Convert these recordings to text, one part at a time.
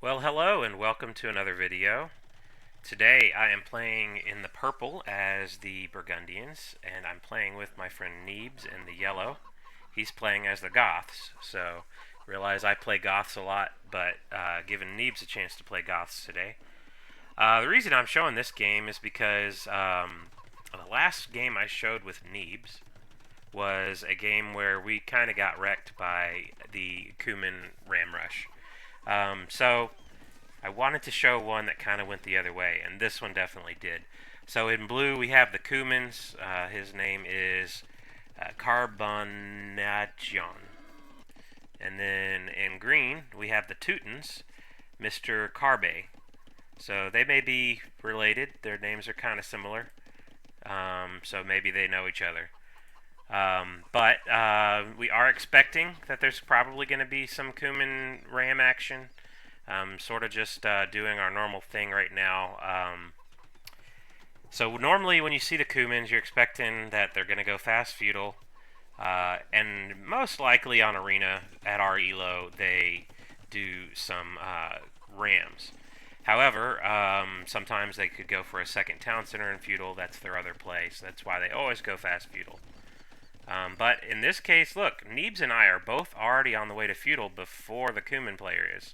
Well, hello and welcome to another video. Today I am playing in the purple as the Burgundians, and I'm playing with my friend Neebs in the yellow. He's playing as the Goths, so realize I play Goths a lot, but giving Neebs a chance to play Goths today. The reason I'm showing this game is because the last game I showed with Neebs was a game where we kind of got wrecked by the Cuman Ram Rush. So I wanted to show one that kind of went the other way, and this one definitely did. So in blue we have the Cumans. His name is Carbonation. And then in green we have the Teutons, Mr. Carbe. So they may be related. Their names are kind of similar. So maybe they know each other. But we are expecting that there's probably going to be some Cuman ram action. Sort of just doing our normal thing right now. So normally when you see the Cumans, you're expecting that they're going to go fast feudal. And most likely on arena at our elo, they do some rams. However, sometimes they could go for a second town center in feudal. That's their other play, so that's why they always go fast feudal. But in this case, look, Neebs and I are both already on the way to feudal before the Cuman player is.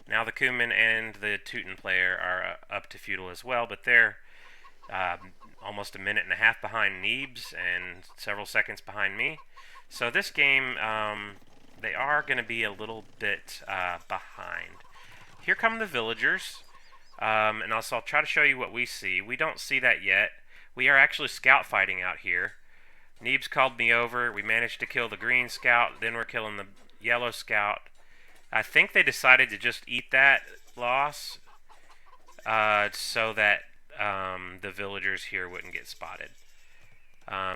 Now the Cuman and the Teuton player are up to feudal as well, but they're almost a minute and a half behind Neebs and several seconds behind me. So this game, they are going to be a little bit behind. Here come the villagers, and also I'll try to show you what we see. We don't see that yet. We are actually scout fighting out here. Neebs called me over. We managed to kill the green scout. Then we're killing the yellow scout. I think they decided to just eat that loss so that the villagers here wouldn't get spotted.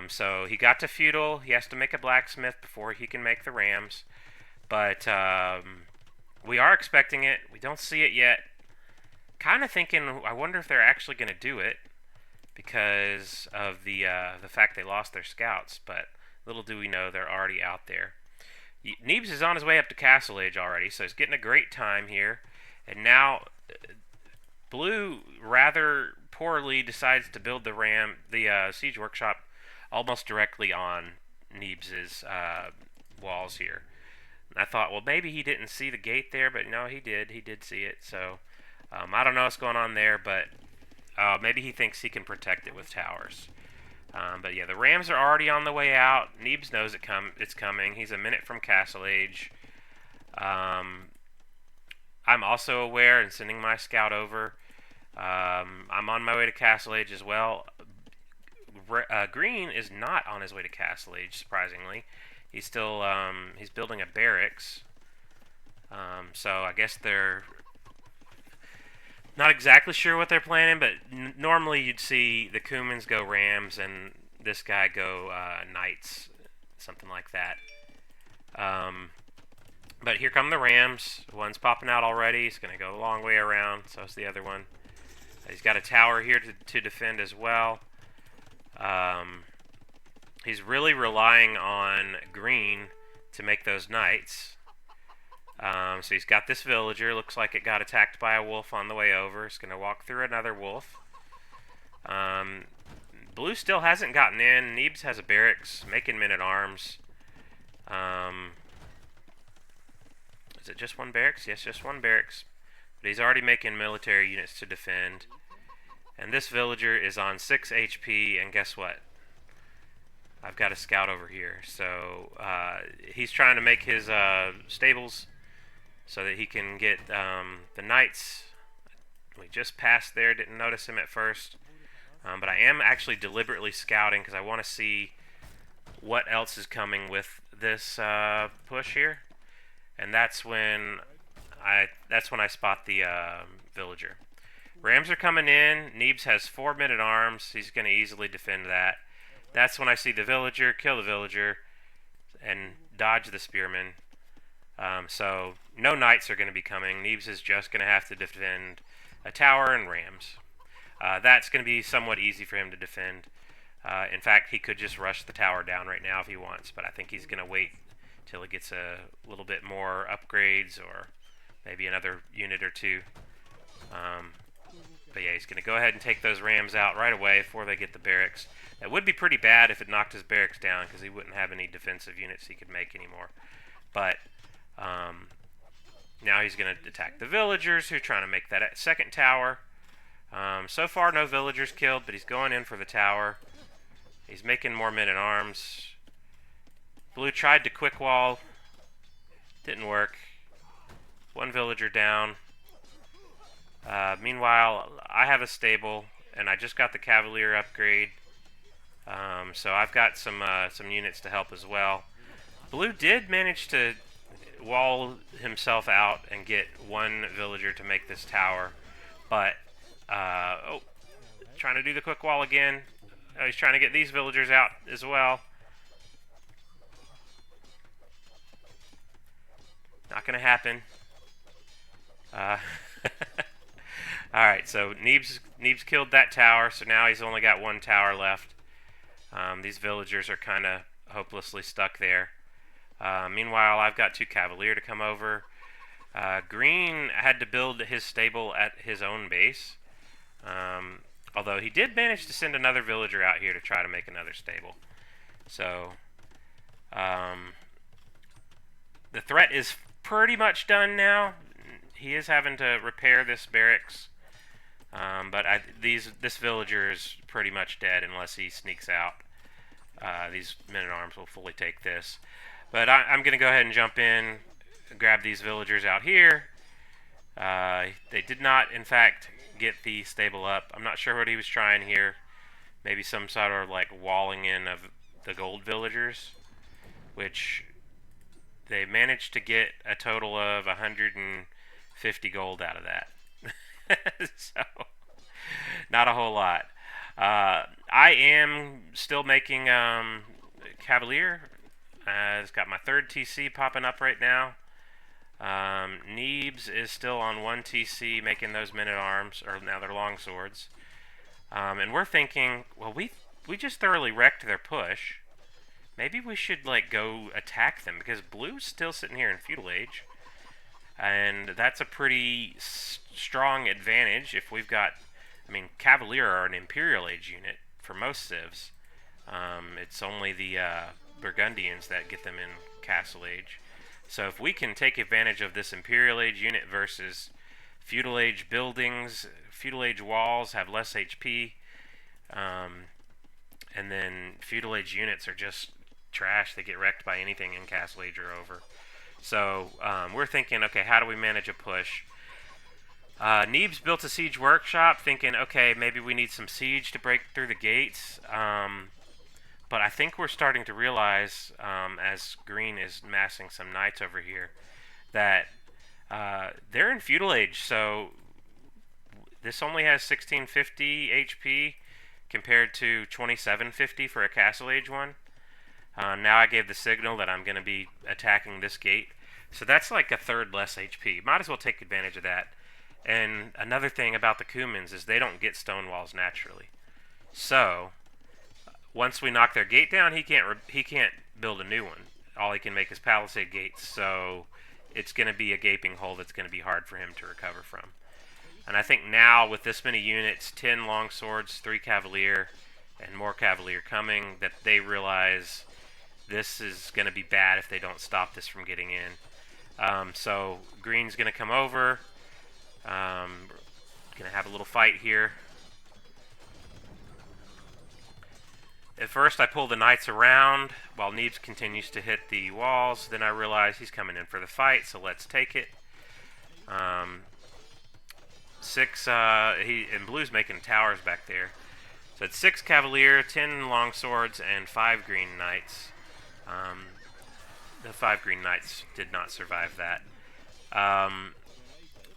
So he got to feudal. He has to make a blacksmith before he can make the rams. But we are expecting it. We don't see it yet. Kind of thinking, I wonder if they're actually going to do it because of the fact they lost their scouts. But little do we know, they're already out there. Neebs is on his way up to Castle Age already, so he's getting a great time here. And now, Blue rather poorly decides to build the siege workshop almost directly on Neebs's walls here. And I thought, well, maybe he didn't see the gate there, but no, he did. He did see it. So I don't know what's going on there, but maybe he thinks he can protect it with towers. But yeah, the Rams are already on the way out. Neebs knows it's coming. He's a minute from Castle Age. I'm also aware and sending my scout over. I'm on my way to Castle Age as well. Green is not on his way to Castle Age, surprisingly. He's still he's building a barracks. So I guess they're not exactly sure what they're planning, but normally you'd see the Cumans go Rams and this guy go Knights, something like that. But here come the Rams. One's popping out already. He's going to go a long way around, so is the other one. He's got a tower here to defend as well. He's really relying on Green to make those Knights. So he's got this villager. Looks like it got attacked by a wolf on the way over. It's going to walk through another wolf. Blue still hasn't gotten in. Neebs has a barracks, making men-at-arms. Is it just one barracks? Yes, just one barracks. But he's already making military units to defend. And this villager is on 6 HP, and guess what? I've got a scout over here. So he's trying to make his stables so that he can get the knights. We just passed there, didn't notice him at first. But I am actually deliberately scouting because I want to see what else is coming with this push here. And that's when I spot the villager. Rams are coming in. Neebs has 4 men-at-arms. He's going to easily defend that. That's when I see the villager, kill the villager, and dodge the spearman. So no knights are going to be coming. Neebs is just going to have to defend a tower and Rams. That's going to be somewhat easy for him to defend. In fact, he could just rush the tower down right now if he wants, but I think he's going to wait till he gets a little bit more upgrades or maybe another unit or two. But yeah, he's going to go ahead and take those rams out right away before they get the barracks. That would be pretty bad if it knocked his barracks down, because he wouldn't have any defensive units he could make anymore. But now he's going to attack the villagers who are trying to make that second tower. So far, no villagers killed, but he's going in for the tower. He's making more men-at-arms. Blue tried to quick wall. Didn't work. One villager down. Meanwhile, I have a stable, and I just got the Cavalier upgrade. So I've got some units to help as well. Blue did manage to wall himself out and get one villager to make this tower, but trying to do the quick wall again. Oh, he's trying to get these villagers out as well. Not gonna happen. Alright, so Neebs killed that tower, so now he's only got one tower left. These villagers are kind of hopelessly stuck there. Meanwhile, I've got two Cavalier to come over. Green had to build his stable at his own base. Although he did manage to send another villager out here to try to make another stable. So, the threat is pretty much done now. He is having to repair this barracks. But this villager is pretty much dead unless he sneaks out. These men-at-arms will fully take this. But I'm going to go ahead and jump in, grab these villagers out here. They did not, in fact, get the stable up. I'm not sure what he was trying here. Maybe some sort of like walling in of the gold villagers, which they managed to get a total of 150 gold out of that. So, not a whole lot. I am still making Cavalier. It's got my third TC popping up right now. Neebs is still on one TC making those men-at-arms, or now they're longswords. And we're thinking, well, we just thoroughly wrecked their push. Maybe we should like go attack them, because Blue's still sitting here in Feudal Age. And that's a pretty strong advantage if we've got, I mean, Cavalier are an Imperial Age unit for most civs. It's only the Burgundians that get them in Castle Age. So if we can take advantage of this Imperial Age unit versus Feudal Age buildings, Feudal Age walls have less HP, and then Feudal Age units are just trash. They get wrecked by anything in Castle Age or over. So we're thinking, okay, how do we manage a push? Neebs built a siege workshop, thinking, okay, maybe we need some siege to break through the gates. But I think we're starting to realize, as Green is massing some knights over here, that they're in Feudal Age. So this only has 1650 HP compared to 2750 for a Castle Age one. Now I gave the signal that I'm going to be attacking this gate. So that's like a third less HP. Might as well take advantage of that. And another thing about the Cumans is they don't get stone walls naturally. So once we knock their gate down, he can't build a new one. All he can make is palisade gates. So it's going to be a gaping hole that's going to be hard for him to recover from. And I think now with this many units, 10 longswords, 3 Cavalier, and more Cavalier coming, that they realize this is going to be bad if they don't stop this from getting in. So Green's going to come over. Going to have a little fight here. At first I pull the knights around while Neebs continues to hit the walls. Then I realize he's coming in for the fight, so let's take it. And Blue's making towers back there. So it's 6 Cavalier, 10 longswords, and 5 green knights. The 5 green knights did not survive that.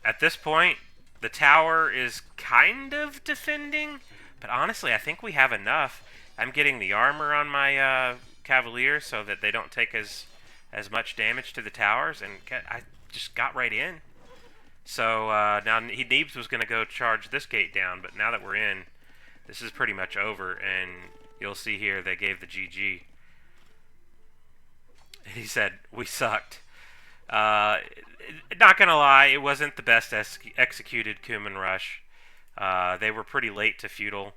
At this point, the tower is kind of defending, but honestly, I think we have enough. I'm getting the armor on my Cavalier so that they don't take as much damage to the towers, and I just got right in. So now Neebs was going to go charge this gate down, but now that we're in, this is pretty much over, and you'll see here they gave the GG. He said, we sucked. Uh, Not gonna lie, it wasn't the best executed Cuman rush. They were pretty late to feudal.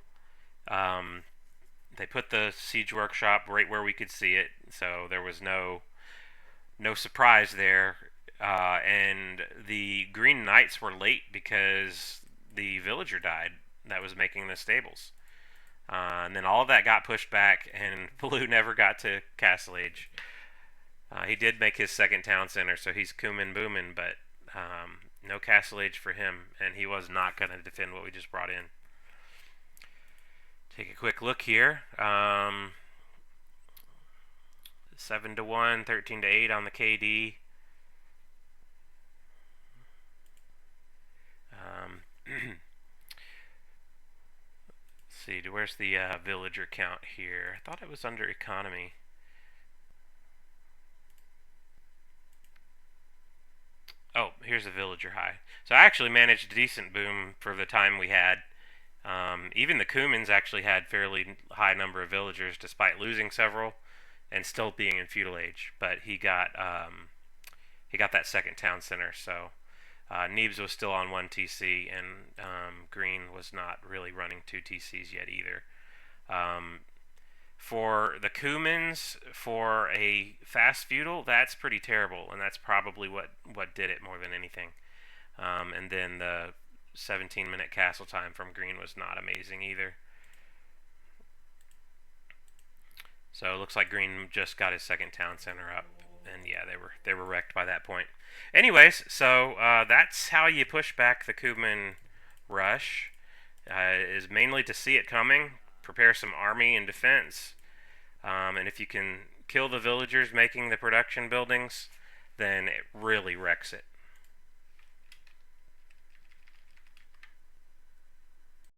Um, they put the siege workshop right where we could see it, so there was no surprise there. And the Green Knights were late because the villager died that was making the stables. And then all of that got pushed back, and Blue never got to Castle Age. He did make his second town center, so he's Cuman boomin', but no Castle Age for him, and he was not going to defend what we just brought in. Take a quick look here. 7 to 1, 13 to 8 on the KD. Let's see, where's the villager count here? I thought it was under economy. Oh, here's the villager high. So I actually managed a decent boom for the time we had. Even the Cumans actually had fairly high number of villagers, despite losing several and still being in feudal age. But he got that second town center, so Neebs was still on 1 TC, and Green was not really running 2 TCs yet either. Um, for the Cumans, for a fast feudal, that's pretty terrible, and that's probably what did it more than anything. And then the 17-minute castle time from Green was not amazing either. So it looks like Green just got his second town center up, and yeah, they were wrecked by that point. Anyways, so that's how you push back the Cuman rush. Is mainly to see it coming, prepare some army and defense, and if you can kill the villagers making the production buildings, then it really wrecks it.